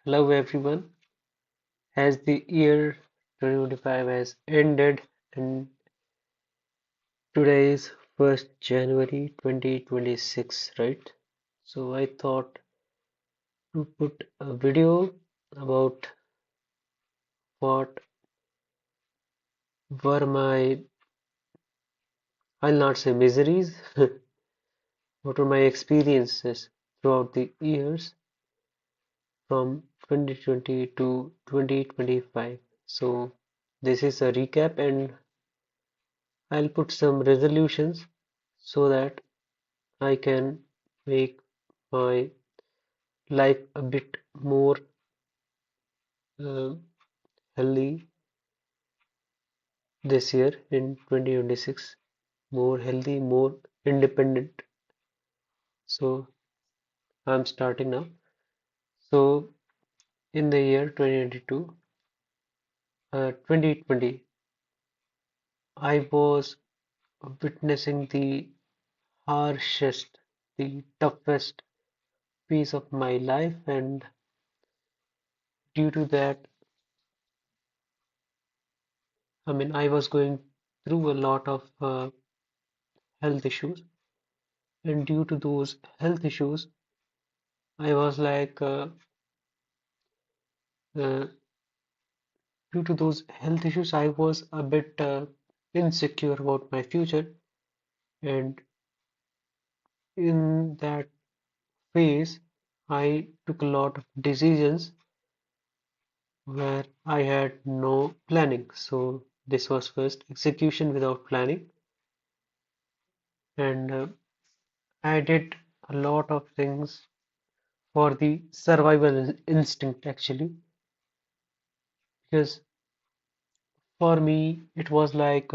Hello everyone. As the year 2025 has ended and today is 1st January 2026, right? So I thought to put a video about what were my, I'll not say miseries, what were my experiences throughout the years from 2020 to 2025. So this is a recap and I'll put some resolutions so that I can make my life a bit more uh, healthy this year in 2026, more healthy, more independent. So I'm starting now. So in the year 2020, I was witnessing the harshest, the toughest phase of my life, and due to that, I mean, I was going through a lot of health issues, and due to those health issues, I was like, uh, due to those health issues, I was a bit insecure about my future. And in that phase, I took a lot of decisions where I had no planning. So this was first execution without planning. And I did a lot of things for the survival instinct actually, because for me, it was like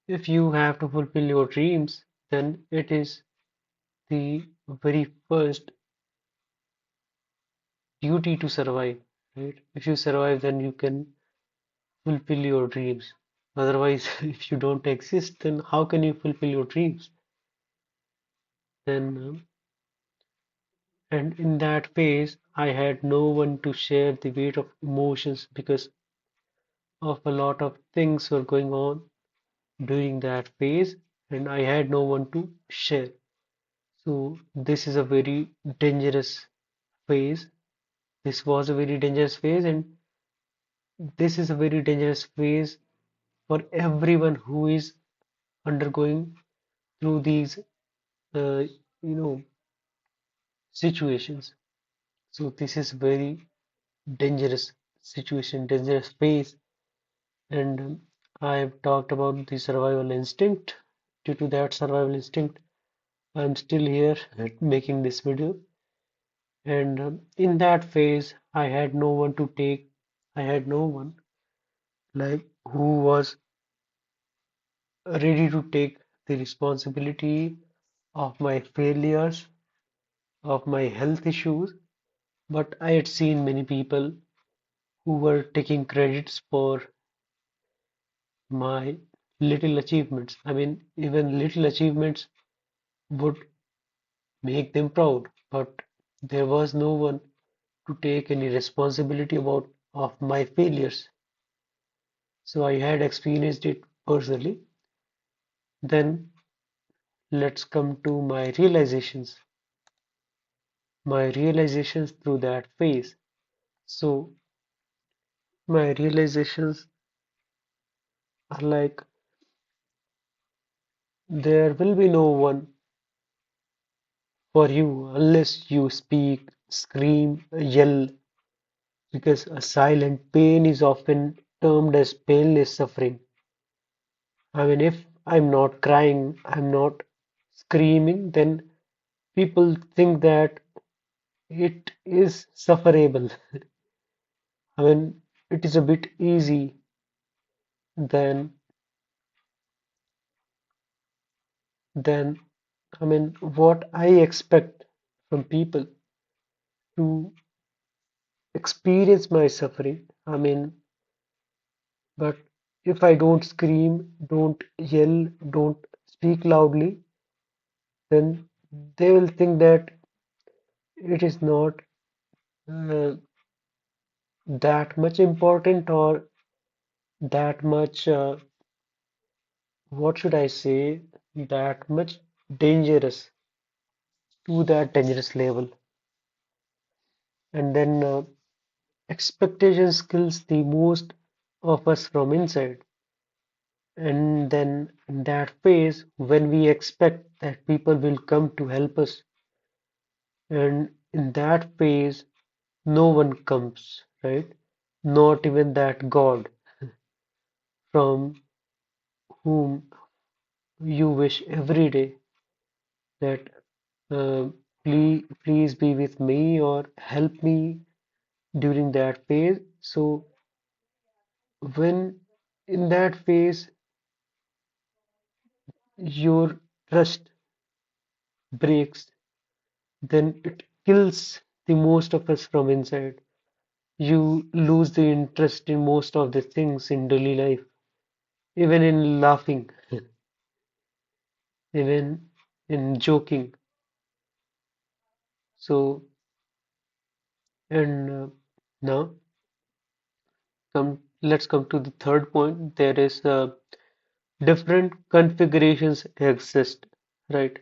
if you have to fulfill your dreams, then it is the very first duty to survive, right? If you survive, then you can fulfill your dreams. Otherwise, if you don't exist, then how can you fulfill your dreams? Then, and in that phase, I had no one to share the weight of emotions because of a lot of things were going on during that phase, and I had no one to share. So this is a very dangerous phase. This was a very dangerous phase, and this is a very dangerous phase for everyone who is undergoing through these, uh, you know, situations. So this is very dangerous situation, dangerous phase, and I've talked about the survival instinct. Due to that survival instinct, I'm still here making this video. And in that phase, I had no one to take. I had no one like who was ready to take the responsibility of my failures, of my health issues, but I had seen many people who were taking credits for my little achievements. I mean, even little achievements would make them proud, but there was no one to take any responsibility about of my failures. So I had experienced it personally. Then let's come to my realizations through that phase. So my realizations are like there will be no one for you unless you speak, scream, yell, because a silent pain is often termed as painless suffering. I mean, if I'm not crying, I'm not screaming, then people think that it is sufferable. I mean, it is a bit easy than than I mean what I expect from people to experience my suffering. I mean, but if I don't scream, don't yell, don't speak loudly, then they will think that it is not. that much important or that much, what should I say, that much dangerous to that dangerous level. And then expectations kills the most of us from inside. And then in that phase, when we expect that people will come to help us, and in that phase, no one comes, right? Not even that God from whom you wish every day that uh, please be with me or help me during that phase. So when in that phase your trust breaks, then it kills the most of us from inside. You lose the interest in most of the things in daily life, even in laughing, even in joking. So, and now let's come to the third point. There is different configurations exist, right?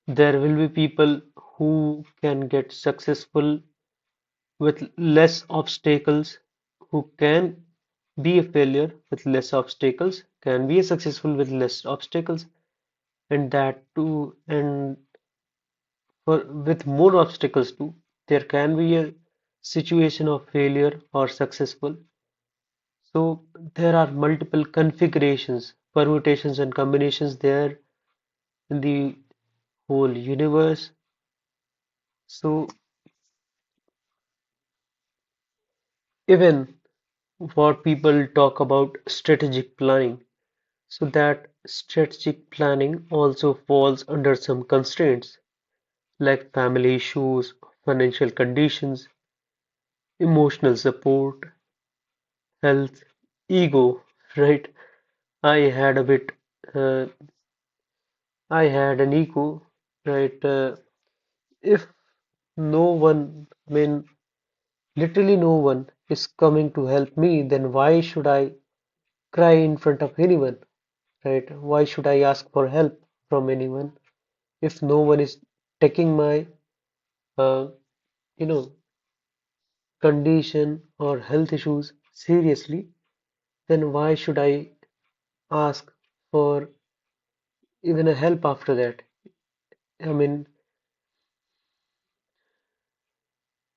There will be people who can get successful with less obstacles, who can be a failure with less obstacles, can be successful with less obstacles, and that too, and for with more obstacles too, there can be a situation of failure or successful. So there are multiple configurations, permutations, and combinations there in the whole universe. So even what people talk about strategic planning, so that strategic planning also falls under some constraints like family issues, financial conditions, emotional support, health, ego, right? I had a bit, uh, I had an ego, right? If no one, I mean, literally no one is coming to help me, then why should I cry in front of anyone, right? Why should I ask for help from anyone if no one is taking my, uh, you know, condition or health issues seriously? Then why should I ask for even a help after that? I mean,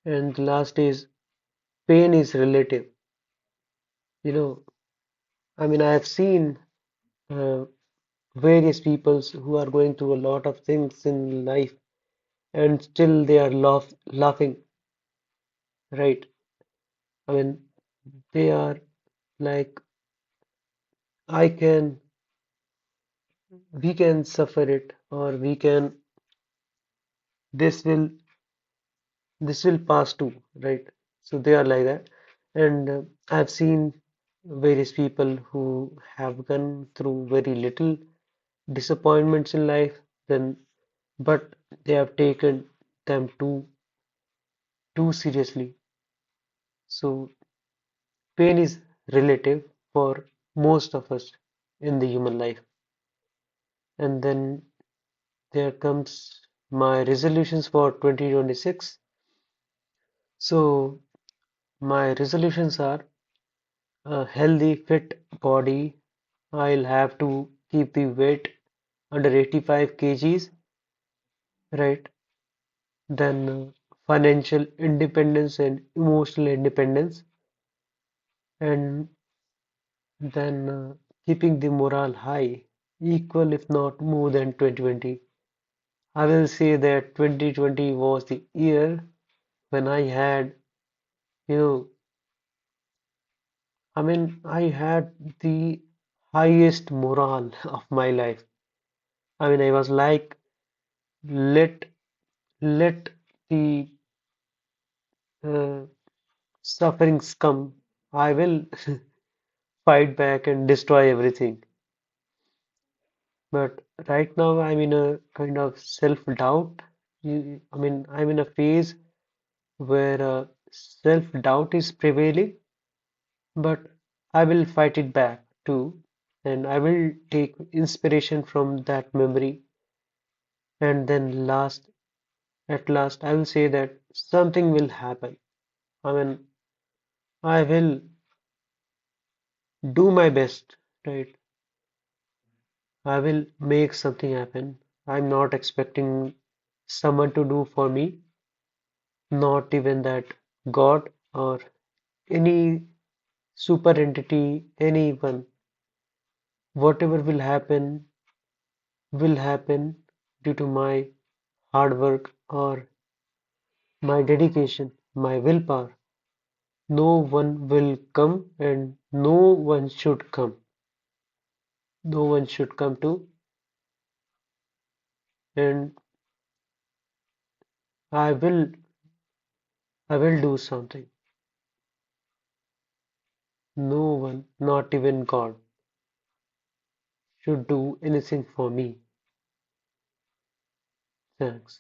and the last is pain is relative. You know, I mean, I have seen uh, various peoples who are going through a lot of things in life and still they are laughing, right? I mean, they are like, I can, we can suffer it, or we can, this will, this will pass too, right? So they are like that. And I've seen various people who have gone through very little disappointments in life, then, but they have taken them too seriously. So pain is relative for most of us in the human life. And then there comes my resolutions for 2026. So my resolutions are a healthy, fit body. I'll have to keep the weight under 85 kgs, right? Then financial independence and emotional independence, and then keeping the morale high, equal if not more than 2020. I will say that 2020 was the year when I had, you know, I mean, I had the highest morale of my life. I mean, I was like, let let the uh, sufferings come. I will fight back and destroy everything. But right now, I'm in a kind of self-doubt. I mean, I'm in a phase where self-doubt is prevailing, but I will fight it back too, and I will take inspiration from that memory, and then at last, I will say that something will happen. I mean, I will do my best, right? I will make something happen. I'm not expecting someone to do for me, not even that God or any super entity, anyone. Whatever will happen due to my hard work or my dedication, my willpower. No one will come and no one should come. No one should come to, and I will I will do something. No one, not even God, should do anything for me. Thanks.